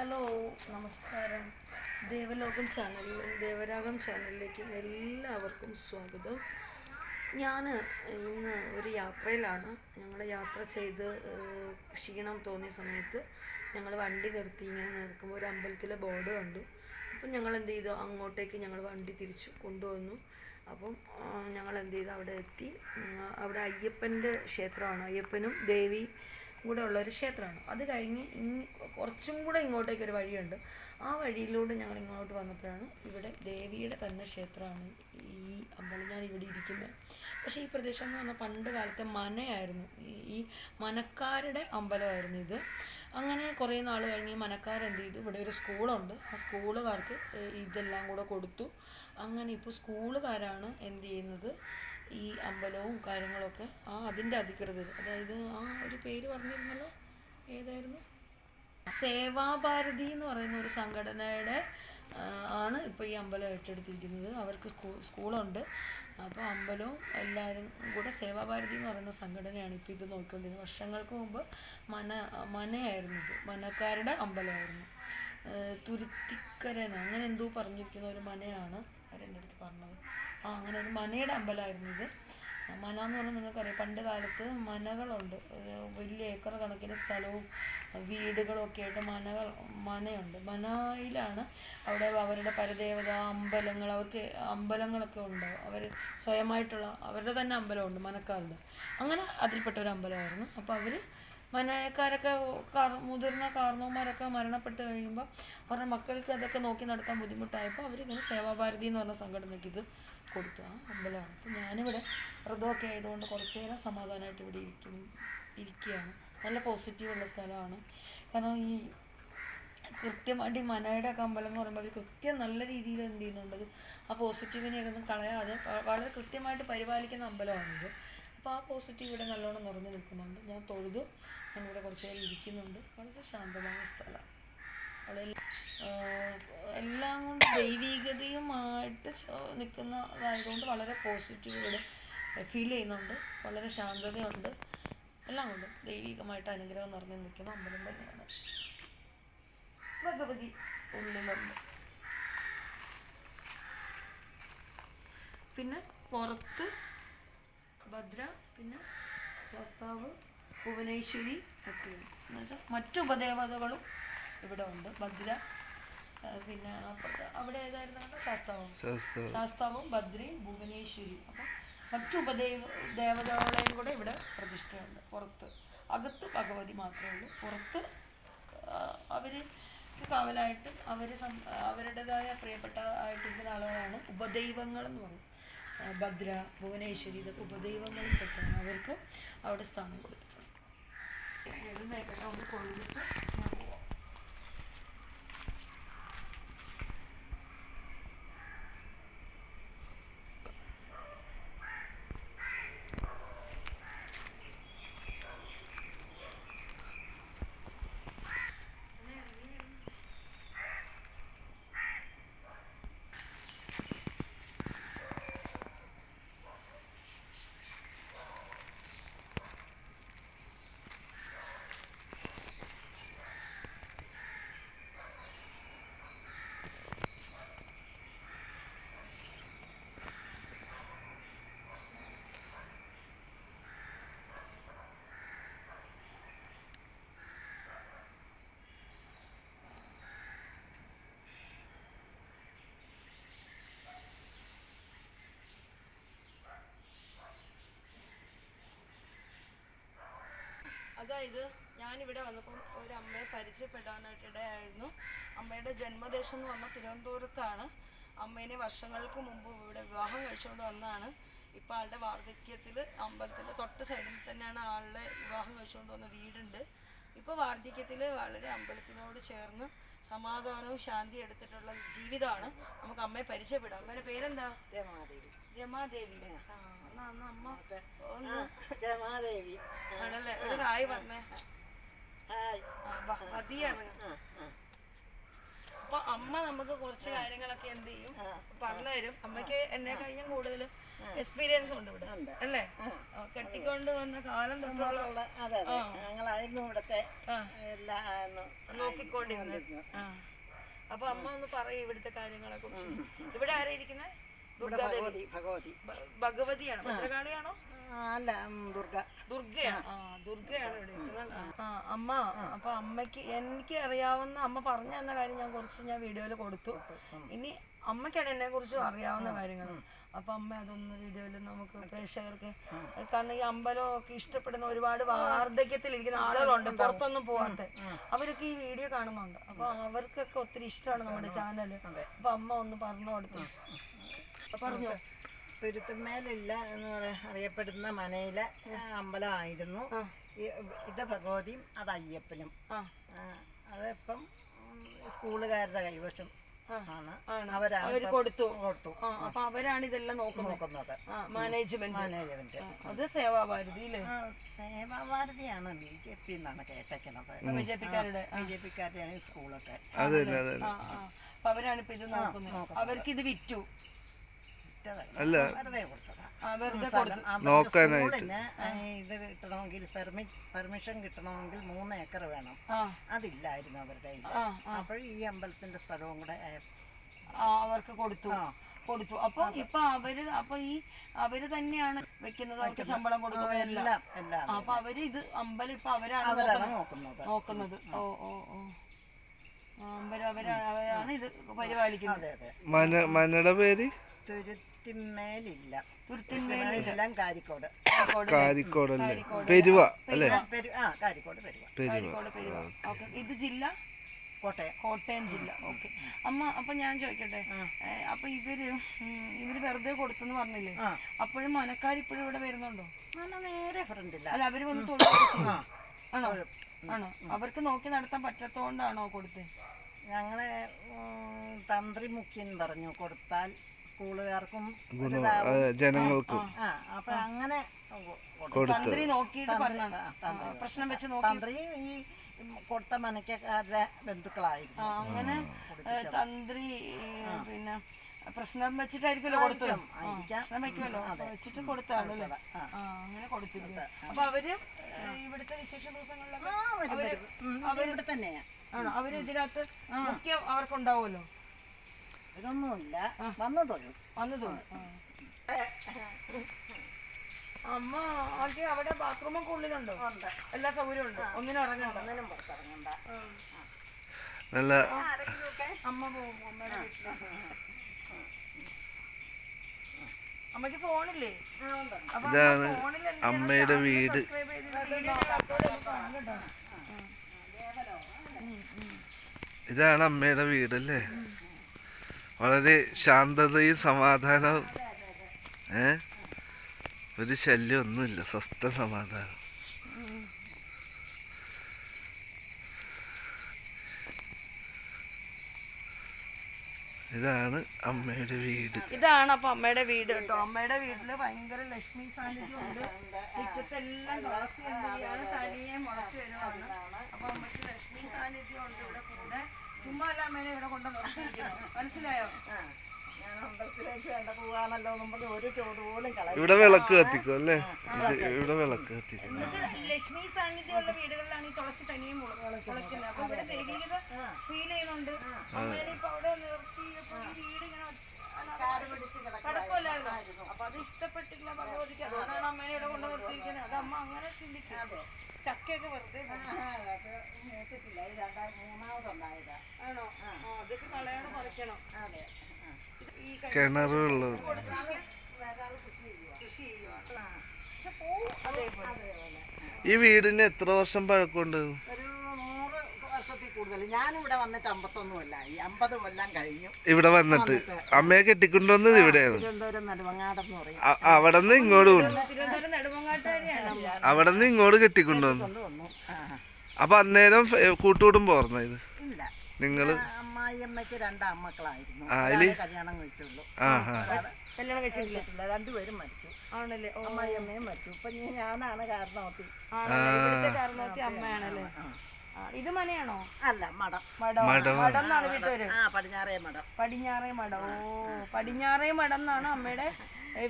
Hello, നമസ്കാരം. ദേവരാഗം ചാനലിലേക്ക് എല്ലാവർക്കും സ്വാഗതം. ഞാൻ ഇന്ന് ഒരു യാത്രയിലാണ്. ഞങ്ങൾ യാത്ര ചെയ്ത് ക്ഷീണം തോന്നിയ സമയത്ത് ഞങ്ങൾ വണ്ടി നിർത്തി ഇങ്ങനെ നിൽക്കുമ്പോൾ ഒരു അമ്പലത്തിലെ ബോർഡ് കണ്ടു. അപ്പം ഞങ്ങൾ എന്ത് ചെയ്തു, അങ്ങോട്ടേക്ക് ഞങ്ങൾ വണ്ടി തിരിച്ചു കൊണ്ടുവന്നു. അപ്പം ഞങ്ങൾ എന്ത് ചെയ്തു, അവിടെ എത്തി. അവിടെ അയ്യപ്പൻ്റെ ക്ഷേത്രമാണ്, അയ്യപ്പനും ദേവി കൂടെ ഉള്ളൊരു ക്ഷേത്രമാണ്. അത് കഴിഞ്ഞ് കുറച്ചും കൂടെ ഇങ്ങോട്ടേക്കൊരു വഴിയുണ്ട്. ആ വഴിയിലൂടെ ഞങ്ങൾ ഇങ്ങോട്ട് വന്നപ്പോഴാണ് ഇവിടെ ദേവിയുടെ തന്നെ ക്ഷേത്രമാണ് ഈ അമ്പലം, ഞാൻ ഇവിടെ ഇരിക്കുന്നത്. പക്ഷേ ഈ പ്രദേശം എന്ന് പറഞ്ഞാൽ പണ്ട് കാലത്തെ മനയായിരുന്നു, ഈ മനക്കാരുടെ അമ്പലമായിരുന്നു ഇത്. അങ്ങനെ കുറേ നാൾ കഴിഞ്ഞ് മനക്കാരെന്ത് ചെയ്തു, ഇവിടെ ഒരു സ്കൂളുണ്ട്, ആ സ്കൂളുകാർക്ക് ഇതെല്ലാം കൂടെ കൊടുത്തു. അങ്ങനെ ഇപ്പോൾ സ്കൂളുകാരാണ് എന്ത് ചെയ്യുന്നത്, ഈ അമ്പലവും കാര്യങ്ങളൊക്കെ അതിൻ്റെ അധികൃതർ, അതായത് ഒരു പേര് പറഞ്ഞിരുന്നല്ലോ, ഏതായിരുന്നു, സേവാഭാരതി എന്ന് പറയുന്ന ഒരു സംഘടനയുടെ ആണ് ഇപ്പോൾ ഈ അമ്പലം ഏറ്റെടുത്തിരിക്കുന്നത്. അവർക്ക് സ്കൂളുണ്ട്. അപ്പോൾ അമ്പലവും എല്ലാവരും കൂടെ സേവാഭാരതി എന്ന് പറയുന്ന സംഘടനയാണ് ഇപ്പോൾ ഇത് നോക്കിക്കൊണ്ടിരുന്നത്. വർഷങ്ങൾക്ക് മുമ്പ് മനയായിരുന്നു ഇത്, മനക്കാരുടെ അമ്പലമായിരുന്നു. തുരുത്തിക്കരന്ന് അങ്ങനെ എന്തോ പറഞ്ഞിരിക്കുന്ന ഒരു മനയാണ് എൻ്റെ അടുത്ത് പറഞ്ഞത്. അങ്ങനെ ഒരു മനയുടെ അമ്പലമായിരുന്നു ഇത്. മന എന്ന് പറഞ്ഞാൽ നിങ്ങൾക്കറിയാം, പണ്ട് കാലത്ത് മനകളുണ്ട്, വലിയ ഏക്കർ കണക്കിന് സ്ഥലവും വീടുകളും ഒക്കെ ആയിട്ട് മനയുണ്ട്. മനയിലാണ് അവിടെ അവരുടെ പരദേവത അമ്പലങ്ങൾ, അവർക്ക് അമ്പലങ്ങളൊക്കെ ഉണ്ട്. അവർ സ്വയമായിട്ടുള്ള അവരുടെ തന്നെ അമ്പലമുണ്ട് മനക്കാരുടെ. അങ്ങനെ അതിൽപ്പെട്ട ഒരു അമ്പലമായിരുന്നു. അപ്പോൾ അവർ മനയക്കാരൊക്കെ മുതിർന്ന കാർന്നോന്മാരൊക്കെ മരണപ്പെട്ട് കഴിയുമ്പോൾ അവരുടെ മക്കൾക്ക് അതൊക്കെ നോക്കി നടത്താൻ ബുദ്ധിമുട്ടായപ്പോൾ അവരിങ്ങനെ സേവാഭാരതി എന്ന് പറഞ്ഞ സംഘടനയ്ക്ക് ഇത് കൊടുത്തു. ആ അമ്പലമാണ്. അപ്പോൾ ഞാനിവിടെ വ്രതമൊക്കെ ആയതുകൊണ്ട് കുറച്ച് നേരം സമാധാനമായിട്ട് ഇവിടെ ഇരിക്കുകയാണ്. നല്ല പോസിറ്റീവുള്ള സ്ഥലമാണ്. കാരണം ഈ കൃത്യമായിട്ട് ഈ മനയുടെ ഒക്കെ അമ്പലം എന്ന് പറയുമ്പോൾ അവർ കൃത്യം നല്ല രീതിയിൽ എന്ത് ചെയ്യുന്നുണ്ട്, ആ പോസിറ്റീവിനെയൊക്കെ ഒന്നും കളയാതെ വളരെ കൃത്യമായിട്ട് പരിപാലിക്കുന്ന അമ്പലമാണിത്. അപ്പോൾ ആ പോസിറ്റീവ് ഇവിടെ നല്ലോണം നിറഞ്ഞു നിൽക്കുന്നുണ്ട്. ഞാൻ തൊഴുതു, ഞാനിവിടെ കുറച്ച് നേരം ഇരിക്കുന്നുണ്ട്. വളരെ ശാന്തമായ സ്ഥലമാണ്. വളരെ എല്ലാം കൊണ്ട് ദൈവീകതയുമായിട്ട് നിൽക്കുന്നതായതുകൊണ്ട് വളരെ പോസിറ്റീവ് ഇവിടെ ഫീൽ ചെയ്യുന്നുണ്ട്. വളരെ ശാന്തതയുണ്ട്. എല്ലാം കൊണ്ടും ദൈവികമായിട്ട് അനുഗ്രഹം നിറഞ്ഞു നിൽക്കുന്ന അമ്പലം തന്നെയാണ്. ഭഗവതി ഉള്ളിലുണ്ട്. പിന്നെ പുറത്ത് ഭദ്ര, പിന്നെ ശാസ്താവ്, ഭുവനേശ്വരി ഒക്കെയാണ്. എന്നുവെച്ചാൽ മറ്റു ഉപദേവതകളും ഇവിടെ ഉണ്ട്. ഭദ്ര, പിന്നെ അവിടെ ഏതായിരുന്നു, ശാസ്താവും ഭദ്രയും ഭുവനേശ്വരി. അപ്പം മറ്റു ദേവതകളെയും കൂടെ ഇവിടെ പ്രതിഷ്ഠയുണ്ട്. പുറത്ത്, അകത്ത് ഭഗവതി മാത്രമേ ഉള്ളൂ. പുറത്ത് അവർ കാവലായിട്ട് അവരുടേതായ പ്രിയപ്പെട്ട ആയിട്ടിരിക്കുന്ന ആളുകളാണ് ഉപദൈവങ്ങൾ എന്ന് പറയും. ഭദ്ര, ഭുവനേശ്വരി, ഇതൊക്കെ ഉപദൈവങ്ങളിൽ പെട്ടാണ്. അവർക്ക് അവിടെ സ്ഥാനം കൊടുത്തിട്ടുണ്ട്. എഴുന്നേക്കട്ടെ, ഒന്ന് കൊണ്ടിട്ട് ഞാൻ പോവാം. അതായത് ഞാനിവിടെ വന്നപ്പം ഒരു അമ്മയെ പരിചയപ്പെടാനായിട്ടിടയായിരുന്നു. അമ്മയുടെ ജന്മദേശം എന്ന് പറഞ്ഞാൽ തിരുവനന്തപുരത്താണ്. അമ്മേനെ വർഷങ്ങൾക്ക് മുമ്പ് ഇവിടെ വിവാഹം കഴിച്ചുകൊണ്ട് വന്നതാണ്. ഇപ്പോൾ ആളുടെ വാർദ്ധക്യത്തിൽ അമ്പലത്തിൻ്റെ തൊട്ട് സൈഡിൽ തന്നെയാണ് ആളുടെ വിവാഹം കഴിച്ചുകൊണ്ട് വന്ന വീടുണ്ട്. ഇപ്പോൾ വാർദ്ധക്യത്തിൽ വളരെ അമ്പലത്തിനോട് ചേർന്ന് സമാധാനവും ശാന്തി എടുത്തിട്ടുള്ള ജീവിതമാണ്. നമുക്ക് അമ്മയെ പരിചയപ്പെടാം. അമ്മയുടെ പേരെന്താ? രമാദേവി. അമ്മ രമാദേവി ആണല്ലേ? ഒരു ഹായ് പറഞ്ഞേ. മതിയാണ്. അപ്പൊ അമ്മ നമുക്ക് കുറച്ച് കാര്യങ്ങളൊക്കെ എന്ത് ചെയ്യും പറഞ്ഞു തരും. അമ്മയ്ക്ക് എന്നെ കഴിഞ്ഞും കൂടുതൽ എക്സ്പീരിയൻസ് ഉണ്ട് ഇവിടെ അല്ലേ? കെട്ടിക്കൊണ്ട് വന്ന കാലം തൊട്ടുള്ള അതെ ഞങ്ങളായിരുന്നു ഇവിടത്തെ എല്ലാം നോക്കിക്കൊണ്ടിരുന്നത്. അപ്പൊ അമ്മ ഒന്ന് പറയും ഇവിടുത്തെ കാര്യങ്ങളെ കുറിച്ച്. ഇവിടെ ആരാ ഇരിക്കുന്നത്? ഭഗവതിയാണ്. ഭദ്രകാളിയാണോ? അല്ല, ദുർഗയാണ്. ദുർഗയാണ് ഇവിടെ ഇരിക്കുന്നത്. അമ്മ അപ്പൊ അമ്മയ്ക്ക് എനിക്ക് അറിയാവുന്ന അമ്മ പറഞ്ഞു തന്ന കാര്യം ഞാൻ വീഡിയോയിൽ കൊടുത്തു. ഇനി അമ്മയ്ക്കാണ് എന്നെ കുറിച്ചും അറിയാവുന്ന കാര്യങ്ങൾ. അപ്പൊ അമ്മ അതൊന്ന് വീഡിയോയിൽ നമുക്ക് പ്രേക്ഷകർക്ക്, കാരണം ഈ അമ്പലമൊക്കെ ഇഷ്ടപ്പെടുന്ന ഒരുപാട് വാർദ്ധക്യത്തിലിരിക്കുന്ന ആളുകളുണ്ട്, പുറത്തൊന്നും പോവാത്ത, അവരൊക്കെ ഈ വീഡിയോ കാണുന്നുണ്ട്. അപ്പൊ അവർക്കൊക്കെ ഒത്തിരി ഇഷ്ടമാണ് നമ്മുടെ ചാനൽ. അപ്പൊ അമ്മ ഒന്ന് പറഞ്ഞു കൊടുത്തു. പറഞ്ഞോ. തുരുത്തുമേലില്ല എന്ന് അറിയപ്പെടുന്ന മനയിലെ അമ്പലമായിരുന്നു ഇത്. ഭഗവതിയും അത് അയ്യപ്പനും. അതിപ്പം സ്കൂളുകാരുടെ കൈവശം അവര് കൊടുത്തു. അപ്പൊ അവരാണ് ഇതെല്ലാം നോക്കുന്നത്. മാനേജ്മെന്റ്. അത് സേവാഭാരതി അല്ലേ? സേവാഭാരതിയാണ്. BJP എന്നാണ് കേട്ടേക്കണത്. BJP-ക്കാരുടെയാണ് ഈ സ്കൂളൊക്കെ. അപ്പൊ അവരാണ് ഇപ്പൊ ഇത് നോക്കുന്നത്. അവർക്ക് ഇത് വിറ്റു അല്ല നോക്കാനായിട്ട്. ഇത് കിട്ടണമെങ്കിൽ പെർമിഷൻ കിട്ടണമെങ്കിൽ 3 ഏക്കർ വേണം. അതില്ലായിരുന്നു അവരുടെ കയ്യിൽ. അപ്പോൾ ഈ അമ്പലത്തിന്റെ സ്ഥലവും കൂടെ അവർക്ക് കൊടുത്തു. അപ്പൊ ഇപ്പൊ അവര് തന്നെയാണ് വെക്കുന്നത്, അവർക്ക് ശമ്പളം കൊടുക്കുന്നത് എല്ലാം. അപ്പൊ അവര് ഇത് അമ്പലം ഇപ്പൊ അവരാണ് നോക്കുന്നത്. അമ്പലം അവരാണ് ഇത് പരിപാലിക്കുന്നത്. മനയുടെ പേര് തുരുത്തിമേലില്ല. കാരിക്കോടല്ലേ? പെരുവ അല്ലേ? കാരിക്കോട് പെരുവ. ഇത് ജില്ല കോട്ടയം ജില്ല. ഓക്കെ അമ്മ. അപ്പൊ ഞാൻ ചോദിക്കട്ടെ, അപ്പൊ ഇവര് വെറുതെ കൊടുത്തെന്ന് പറഞ്ഞില്ലേ? അപ്പോഴും മനക്കാർ ഇപ്പോഴും ഇവിടെ വരുന്നുണ്ടോ? നേരെ ഫ്രണ്ടില്ല. അല്ല, അവര് വന്ന് തൊഴിൽ ആണോ? അവർക്ക് നോക്കി നടത്താൻ പറ്റാത്തോണ്ടാണോ കൊടുത്തത്? ഞങ്ങളെ തന്ത്രി മുഖ്യൻ പറഞ്ഞു കൊടുത്താൽ സ്കൂളുകാർക്കും ജനങ്ങൾക്കും. അപ്പൊ അങ്ങനെ തന്ത്രി നോക്കിയിട്ട് പറഞ്ഞാണ്, പ്രശ്നം വെച്ച് നോക്കി. തന്ത്രി ഈ കൊടുത്ത മനക്കാരുടെ ബന്ധുക്കളായിരുന്നു. അങ്ങനെ തന്ത്രി പിന്നെ പ്രശ്നം വെച്ചിട്ടായിരിക്കുമല്ലോ കൊടുത്തത്. പ്രശ്നം വെക്കുമല്ലോ, വെച്ചിട്ട് കൊടുത്താണല്ലേ? അങ്ങനെ കൊടുത്തില്ല. അപ്പൊ അവര് ഇവിടുത്തെ വിശേഷ ദിവസങ്ങളിലൊക്കെ ഇവിടെ തന്നെയാ. അവര് ഇതിനകത്ത് മുഖ്യം അവർക്കുണ്ടാവുമല്ലോ? ഇതൊന്നുമില്ല, വന്നു തൊഴും. അമ്മ ആക്കി അവിടെ ബാത്റൂമൊക്കെ ഉള്ളിലുണ്ടോ? എല്ലാ സൗകര്യം ഉണ്ടോ? ഒന്നിനും ഇറങ്ങണ്ട. നല്ല അമ്മ പോകും അമ്മയുടെ വീട്ടില്. അമ്മക്ക് ഫോണില്ലേ? ഇതാണ് അമ്മയുടെ വീട്. ഇതാണ് അമ്മയുടെ വീടല്ലേ? വളരെ ശാന്തതയും സമാധാനവും, ഒരു ശല്യമൊന്നുമില്ല, സ്വസ്ഥ സമാധാനം. ഇതാണ് അമ്മയുടെ വീട്. ഇതാണ് അപ്പൊ അമ്മയുടെ വീട് കേട്ടോ. അമ്മയുടെ വീട്ടില് ഭയങ്കര ലക്ഷ്മി സാന്നിധ്യം ഉണ്ട്. മുറ്റത്തെല്ലാം തുളസി എന്താണ് തനിയെ മുളച്ചു വരുവാണ്. അപ്പൊ അമ്മയ്ക്ക് ലക്ഷ്മി സാന്നിധ്യം ഉണ്ട് ഇവിടെ കൂടെ. ചുമ്മാ അല്ല അമ്മേനെ ഇവിടെ കൊണ്ട് നിർത്തിയിരിക്കണം. മനസ്സിലായോ? ഇവിടെ വിളക്ക് കത്തിക്കും അല്ലേ? ഇവിടെ വിളക്ക് കത്തിക്കും. ലക്ഷ്മി സാന്നിധ്യമുള്ള വീടുകളിലാണ് ഈ തുളസി തനിയെ മുളയ്ക്കുന്നത്. അപ്പൊ ഇവിടെ ദൈവികത ഫീൽ ചെയ്യുന്നുണ്ട്. അമ്മേനെ ഇപ്പൊ അവിടെ നിർത്തി വീട് ഇങ്ങനെ കടക്കുമല്ലായിരുന്നു. അപ്പൊ അത് ഇഷ്ടപ്പെട്ടില്ല ഭഗവതിക്ക്. അതുകൊണ്ടാണ് അമ്മേനെ ഇവിടെ കൊണ്ട് നിർത്തിയിരിക്കുന്നത്. അത് അമ്മ അങ്ങനെ ചിന്തിക്കും. ചക്കയൊക്കെ വെറുതെ ആണോ? അതൊക്കെ കളയാതെ പറിക്കണം. കിണറുള്ളത് ഈ വീടിന് എത്ര വർഷം പഴക്കമുണ്ട്? ഒരു 100 വർഷത്തിൽ കൂടുതൽ. ഞാനിവിടെ വന്നിട്ട് 51 50 കൊല്ലം കഴിഞ്ഞു. ഇവിടെ വന്നിട്ട് അമ്മയെ കെട്ടിക്കൊണ്ടുവന്നത് ഇവിടെയാണ്. തിരുവനന്തപുരം നെടുമങ്ങാടെന്ന് പറയും. അവിടെ നിന്ന് ഇങ്ങോട്ട് തിരുവനന്തപുരം നെടുമങ്ങാട്ടുകാരിയാണ്. അവിടെ നിന്ന് ഇങ്ങോട്ട് കെട്ടിക്കൊണ്ടുവന്നു. അപ്പൊ അന്നേരം കൂട്ടുകുടുംബം ഓർമ്മ ഇത്? ഇല്ല, നിങ്ങള് അമ്മായിയമ്മയ്ക്ക് 2 ആൺമക്കളായിരുന്നു. കല്യാണം കഴിച്ചുള്ളൂ. കല്യാണം കഴിച്ചിട്ടില്ല. 2 പേരും മരിച്ചു. ആണല്ലേ? അമ്മായിയമ്മയും മരിച്ചു. ഇപ്പൊ ഞാനാണ് കാരണവത്തി. കാരണവത്തി അമ്മയാണല്ലേ? ഇത് മനയാണോ? അല്ല, മഠം. മഠം എന്നാണ് വീട്ടുപേര്. പടിഞ്ഞാറേ മഠം. പടിഞ്ഞാറേ മഠം. ഓ, പടിഞ്ഞാറേ മഠം എന്നാണ് അമ്മയുടെ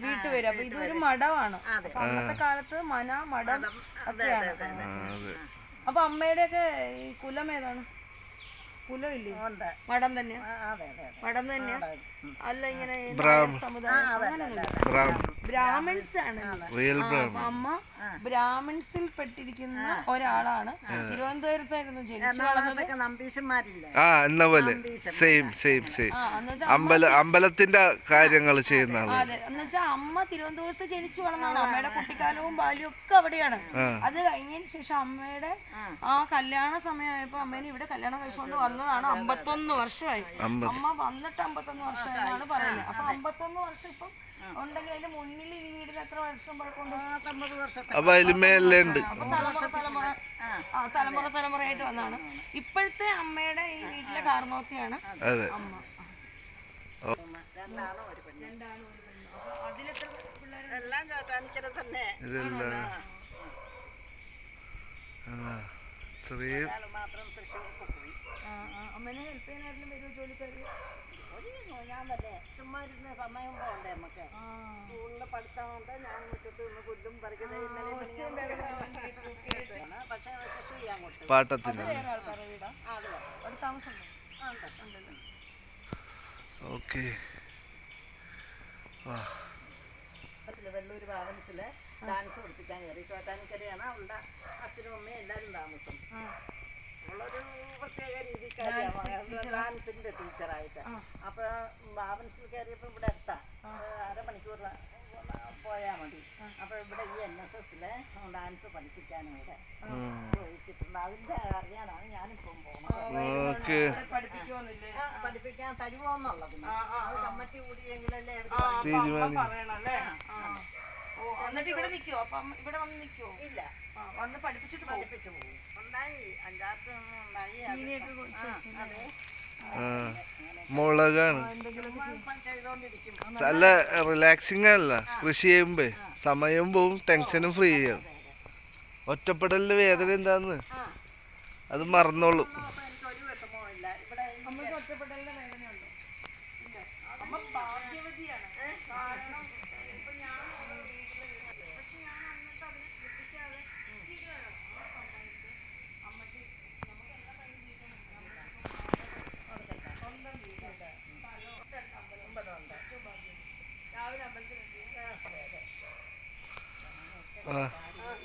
വീട്ടിൽ വരും. അപ്പൊ ഇതൊരു മഠമാണ്. അപ്പൊ അന്നത്തെ കാലത്ത് മന മഠം ഒക്കെയാണ്. അപ്പൊ അമ്മയുടെ ഒക്കെ ഈ കുലം ഏതാണ്? കുലം ഇല്ലേ? മഠം തന്നെയാ? മഠം തന്നെയാ? അല്ല ഇങ്ങനെ സമുദായം ബ്രാഹ്മിൺസ് ആണ്. അമ്മ ബ്രാഹ്മിൺസിൽ പെട്ടിരിക്കുന്ന ഒരാളാണ്. തിരുവനന്തപുരത്തായിരുന്നു ജനിച്ചു വളർന്നത്. നമ്പീശന്മാരില്ലേ? അമ്പലത്തിന്റെ കാര്യങ്ങൾ ചെയ്യുന്ന ആള്. അതെ, എന്നുവെച്ചാൽ അമ്മ തിരുവനന്തപുരത്ത് ജനിച്ചു വളർന്നതാണ്. അമ്മയുടെ കുട്ടിക്കാലവും ബാല്യവും ഒക്കെ അവിടെയാണ്. അത് കഴിഞ്ഞതിന് ശേഷം അമ്മയുടെ ആ കല്യാണ സമയമായപ്പോ അമ്മേനെ ഇവിടെ കല്യാണം കഴിച്ചുകൊണ്ട് വന്നതാണ്. 51 വർഷമായി. അമ്മ വന്നിട്ട് 51 വർഷമായാണ് പറയുന്നത്. അപ്പൊ 51 വർഷം ഇപ്പം ഉണ്ടെങ്കിൽ അതിന്റെ മുന്നിൽ ഈ വീടിന് എത്ര വർഷം പഴക്കമുണ്ട്? 50 വർഷം. അപ്പൊ അതിലുമേലുണ്ട്. തലമുറയായിട്ട് വന്നതാണ്. ഇപ്പോഴത്തെ അമ്മയുടെ ഈ വീട്ടിലെ കാർന്നോത്തിയാണ് അമ്മ. അതിലെത്ര പിള്ളേർ? എല്ലാം ചോറ്റാനിക്കര തന്നെ. മാത്രം തൃശ്ശൂർക്ക് പോയി. അമ്മേനെ ഹെൽപ്പ് ചെയ്യാനായിരുന്നു വരുമോ ജോലിക്കാർ? ഞാൻ തന്നെ ചുമ്മാ ഇരുന്ന് സമയം പോകണ്ടേ നമുക്ക്. സ്കൂളിൽ പഠിത്തം കൊണ്ട് ഞാൻ മുറ്റത്ത് നിന്ന് പുല്ലും പറിക്കുന്നത്. പക്ഷേ കൃഷി ചെയ്യാൻ കൊടുത്തു. പാട്ടത്തിന് താമസം ഓക്കെ. വെള്ളൂർ ബാവൻസില് ഡാൻസ് പഠിപ്പിക്കാൻ കയറി. ചോറ്റാനിക്കരയാണ് അവളുടെ അച്ഛനും അമ്മയും എല്ലാവരും താമസം. ഉള്ളൊരു പ്രത്യേക രീതിക്കാരിയാണ് ഡാൻസിന്റെ ടീച്ചറായിട്ട്. അപ്പൊ ബാവൻസിൽ കയറിയപ്പോ ഇവിടെ അടുത്താ, അരമണിക്കൂർ പോയാൽ മതി. അപ്പൊ ഇവിടെ ഈ NSSല് ഡാൻസ് പഠിപ്പിക്കാനും ഇവിടെ ചോദിച്ചിട്ടുണ്ട്. അതിന്റെ അറിയാനാണ് ഞാനിപ്പം പോകുന്നത്. പഠിപ്പിക്കാൻ തരുമോന്നുള്ളത് അത് കമ്മിറ്റി കൂടിയെങ്കിലല്ലേ പറയണല്ലേ. എന്നിട്ട് ഇവിടെ നിൽക്കുവോ? അപ്പം ഇവിടെ വന്ന് നിൽക്കുവോ? ഇല്ല, വന്ന് പഠിപ്പിച്ചിട്ട് പഠിപ്പിച്ചു പോകും. ഉണ്ടായി 5-6 ഉണ്ടായി. അതെ, മുളകാണ്. നല്ല റിലാക്സിങ് അല്ല കൃഷി ചെയ്യുമ്പോ. സമയവും പോവും, ടെൻഷനും ഫ്രീ ചെയ്യും. ഒറ്റപ്പെടലിന്റെ വേദന എന്താന്ന് അത് മറന്നോളും. എനിക്കൊരു വിഷമവും ഇല്ല. ഇവിടെ അമ്മയ്ക്ക് ഒറ്റപ്പെടലിന്റെ വേദനയുണ്ടോ? ഇല്ല. അമ്മ ഭാഗ്യവതിയാണ്. കാരണം ഇപ്പൊ ഞാൻ പക്ഷെ ഞാൻ അന്നത്തെ അതിനെ ശ്രദ്ധിക്കാതെ അമ്മയ്ക്ക് നമുക്ക് എല്ലാ പൈസ ജീവിക്കാൻ സ്വന്തം വീടുണ്ട്. രാവിലെ അമ്പലത്തിൽ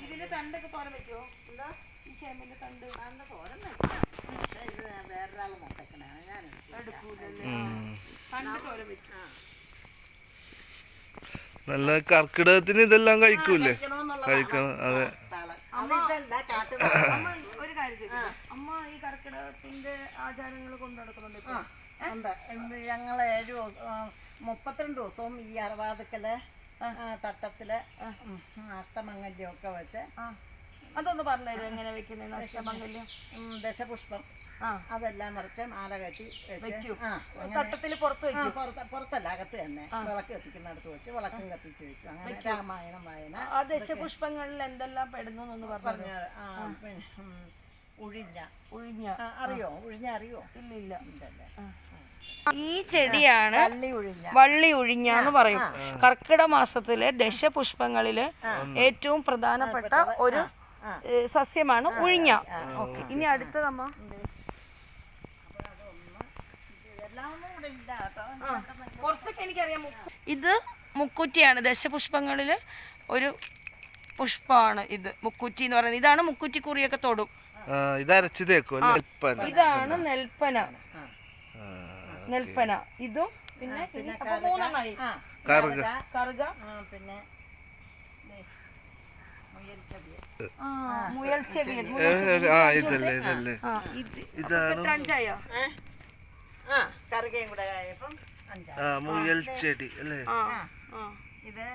ഇതിന്റെ തണ്ടൊക്കെ തോരൻ വെക്കുവോ? എന്താ ഈ ചേമ്പിന്റെ തണ്ട്? തോരൻ വെക്കാം. പക്ഷേ ഇത് വേറൊരാൾ നട്ടേക്കണേ, ഞാൻ എടുക്കൂലല്ലേ? തണ്ട് തോരൻ വെക്കും. നല്ല കർക്കിടകത്തിന് ഇതെല്ലാം കഴിക്കൂലേ? കഴിക്കണം. അതെ. അമ്മ ഒരു കാര്യം ചോദിക്കാം. അമ്മ ഈ കർക്കിടകത്തിന്റെ ആചാരങ്ങൾ കൊണ്ടു നടക്കുന്നുണ്ട് ഇപ്പൊ? ഉണ്ട്. ഞങ്ങൾ 32 ദിവസവും ഈ അറവാതുക്കല് തട്ടത്തില് അഷ്ടമംഗല്യമൊക്കെ വെച്ച്. അതൊന്ന് പറഞ്ഞത് എങ്ങനെ വെക്കുന്നത്? അഷ്ടമംഗല്യം ദശപുഷ്പം അതെല്ലാം നിറച്ച് മാല കെട്ടി വെച്ച് തട്ടത്തിൽ പുറത്ത് വെക്കും. പുറത്തല്ല, അകത്ത് തന്നെ വിളക്ക് കത്തിക്കുന്നിടത്ത് വെച്ച് വിളക്കും കത്തിച്ച് വെക്കും. അങ്ങനെ രാമായണം വായന. ആ ദശപുഷ്പങ്ങളിൽ എന്തെല്ലാം പെടുന്നു എന്ന് പറഞ്ഞു. പിന്നെ ഉഴിഞ്ഞ അറിയോ? ഉഴിഞ്ഞ അറിയോ? ഇല്ലില്ല. ഈ ചെടിയാണ് വള്ളി ഉഴിഞ്ഞ എന്ന് പറയും. കർക്കിടക മാസത്തിലെ ദശപുഷ്പങ്ങളില് ഏറ്റവും പ്രധാനപ്പെട്ട ഒരു സസ്യമാണ് ഉഴിഞ്ഞ. ഓക്കെ, ഇനി അടുത്തതമ്മ കുറച്ചൊക്കെ എനിക്കറിയാം. ഇത് മുക്കുറ്റിയാണ്. ദശപുഷ്പങ്ങളില് ഒരു പുഷ്പമാണ് ഇത് മുക്കുറ്റി എന്ന് പറയുന്നത്. ഇതാണ് മുക്കുറ്റി കുറിയൊക്കെ തൊടും. ഇതാണ് നെൽപ്പന. നെൽപ്പന ഇതും പിന്നെ 3 കറുക പിന്നെ മുയൽ ചെവിയൻ. കറുകയും കൂടെ ആയപ്പം 5. മുയൽ ചെടി അല്ലേ? ഇത്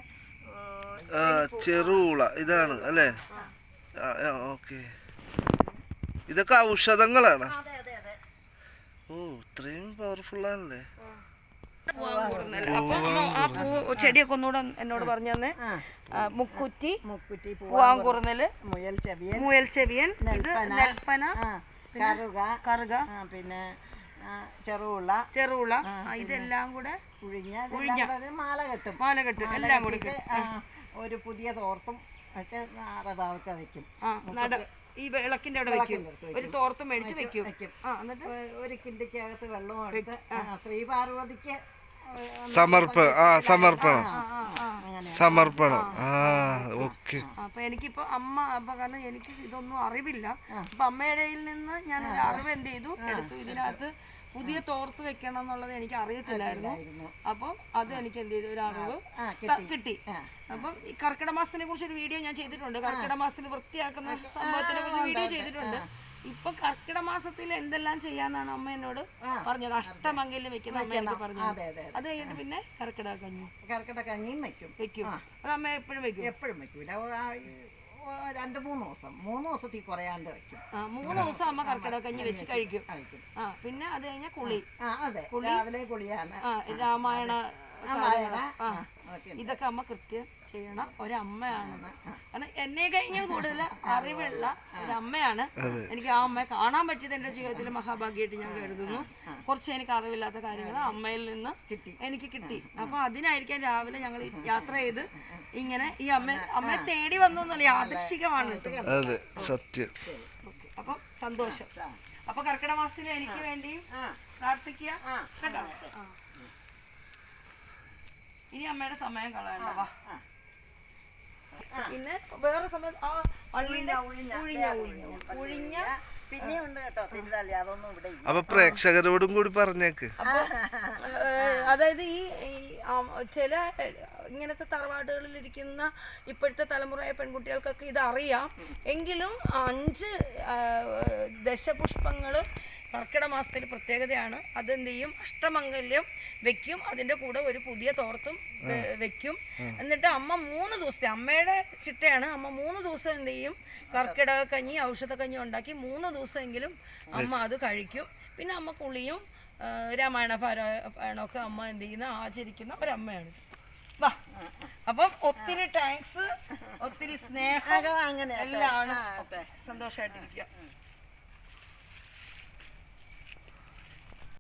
ചെറുള ഇതാണ് അല്ലേ? ഓക്കെ. ഇതൊക്കെ ഔഷധങ്ങളാണ്. ഓ, ഇത്രയും പവർഫുൾ ആണല്ലേ? ആ പൂ ചെടിയൊക്കെ ഒന്നുകൂടെ എന്നോട് പറഞ്ഞു തന്നെ. മുക്കുറ്റി, പൂവാങ്കുറുന്നല്, മുയൽ ചെവിയൻ, നെൽപ്പന, കറുക, കറുക, പിന്നെ ചെറുള ഇതെല്ലാം കൂടെ മാല കെട്ടും. മാല കെട്ടും എല്ലാം കൂടി ഒരു പുതിയ തോർത്തും നാടതാവൊക്കെ വെക്കും. ഈ വിളക്കിന്റെ അവിടെ വെക്കും, ഒരു തോർത്തും മേടിച്ച് വെക്കും. എന്നിട്ട് ഒരു കിണ്ടിക്കകത്ത് വെള്ളവും എടുത്ത് ശ്രീ പാർവതിക്ക് സമർപ്പണം. ഓക്കെ. അപ്പൊ എനിക്കിപ്പോ അമ്മ കാരണം എനിക്ക് ഇതൊന്നും അറിവില്ല. അപ്പൊ അമ്മയുടെ നിന്ന് ഞാൻ അറിവ് എന്ത് ചെയ്തു എടുത്തു. ഇതിനകത്ത് പുതിയ തോർത്ത് വെക്കണം എന്നുള്ളത് എനിക്ക് അറിയത്തില്ലായിരുന്നു. അപ്പം അത് എനിക്ക് എന്ത് ചെയ്തു ഒരു അറിവ് കിട്ടി. അപ്പം ഈ കർക്കിടക മാസത്തിനെ കുറിച്ച് ഒരു വീഡിയോ ഞാൻ ചെയ്തിട്ടുണ്ട്. കർക്കിടക മാസത്തിൽ വൃത്തിയാക്കുന്ന സംഭവത്തിനെ കുറിച്ച് വീഡിയോ ചെയ്തിട്ടുണ്ട്. ഇപ്പൊ കർക്കിടക മാസത്തിൽ എന്തെല്ലാം ചെയ്യാന്നാണ് അമ്മ എന്നോട് പറഞ്ഞത്. അഷ്ടമംഗല്യം വെക്കുന്ന അമ്മ എനിക്ക് പറഞ്ഞത്. അത് കഴിഞ്ഞിട്ട് പിന്നെ കർക്കിടക കഞ്ഞിയും വെക്കും. അത് അമ്മ എപ്പോഴും വെക്കും? എപ്പോഴും വെക്കൂല, 2-3 ദിവസം, 3 ദിവസത്തിൽ കുറയാണ്ട് വെക്കും. 3 ദിവസം അമ്മ കർക്കിടക കഞ്ഞി വെച്ച് കഴിക്കും. പിന്നെ അത് കഴിഞ്ഞ കുളി. രാവിലെ കുളിയാണ്. രാമായണ ഇതൊക്കെ അമ്മ കൃത്യം ചെയ്യണം. ഒരമ്മയാണെന്ന് കാരണം എന്നെ കഴിഞ്ഞും കൂടുതൽ അറിവുള്ള ഒരമ്മയാണ്. എനിക്ക് ആ അമ്മയെ കാണാൻ പറ്റിയത് എൻ്റെ ജീവിതത്തിൽ മഹാഭാഗ്യമായിട്ട് ഞാൻ കരുതുന്നു. കുറച്ച് എനിക്ക് അറിവില്ലാത്ത കാര്യങ്ങൾ അമ്മയിൽ നിന്ന് എനിക്ക് കിട്ടി. അപ്പൊ അതിനായിരിക്കാം രാവിലെ ഞങ്ങൾ യാത്ര ചെയ്ത് ഇങ്ങനെ ഈ അമ്മയെ തേടി വന്നൊന്നുമല്ല, യാദൃശികമാണ്. സത്യം. അപ്പം സന്തോഷം. അപ്പൊ കർക്കിടക മാസത്തിൽ എനിക്ക് വേണ്ടി പ്രാർത്ഥിക്കുക കേട്ടോ. ഇനി അമ്മയുടെ സമയം കളയണ്ടവാ. പിന്നെ വേറെ സമയം ഉഴിഞ്ഞ പിന്നെയുണ്ട് കേട്ടോ തിരുതാലി, അതൊന്നും ഇവിടെ ഇല്ല. അപ്പൊ പ്രേക്ഷകരോടും കൂടി പറഞ്ഞേക്ക്. അതായത് ഈ ചില ഇങ്ങനത്തെ തറവാടുകളിൽ ഇരിക്കുന്ന ഇപ്പോഴത്തെ തലമുറയായ പെൺകുട്ടികൾക്കൊക്കെ ഇത് അറിയാം. എങ്കിലും 5 ദശപുഷ്പങ്ങൾ കർക്കിടക മാസത്തിൽ പ്രത്യേകതയാണ്. അതെന്ത് ചെയ്യും, അഷ്ടമംഗല്യം വെക്കും. അതിൻ്റെ കൂടെ ഒരു പുതിയ തോർത്തും വെക്കും. എന്നിട്ട് അമ്മ 3 ദിവസത്തെ അമ്മയുടെ ചിട്ടയാണ്. അമ്മ 3 ദിവസം എന്ത് ചെയ്യും, കർക്കിടക കഞ്ഞി ഔഷധക്കഞ്ഞി ഉണ്ടാക്കി 3 ദിവസമെങ്കിലും അമ്മ അത് കഴിക്കും. പിന്നെ അമ്മ കുളിയും രാമായണ പാരായണമൊക്കെ അമ്മ എന്ത് ചെയ്യുന്ന ആചരിക്കുന്ന ഒരമ്മയാണ്. വാ. അപ്പം ഒത്തിരി താങ്ക്സ്, ഒത്തിരി സ്നേഹം, എല്ലാം സന്തോഷമായിട്ടിരിക്കുക.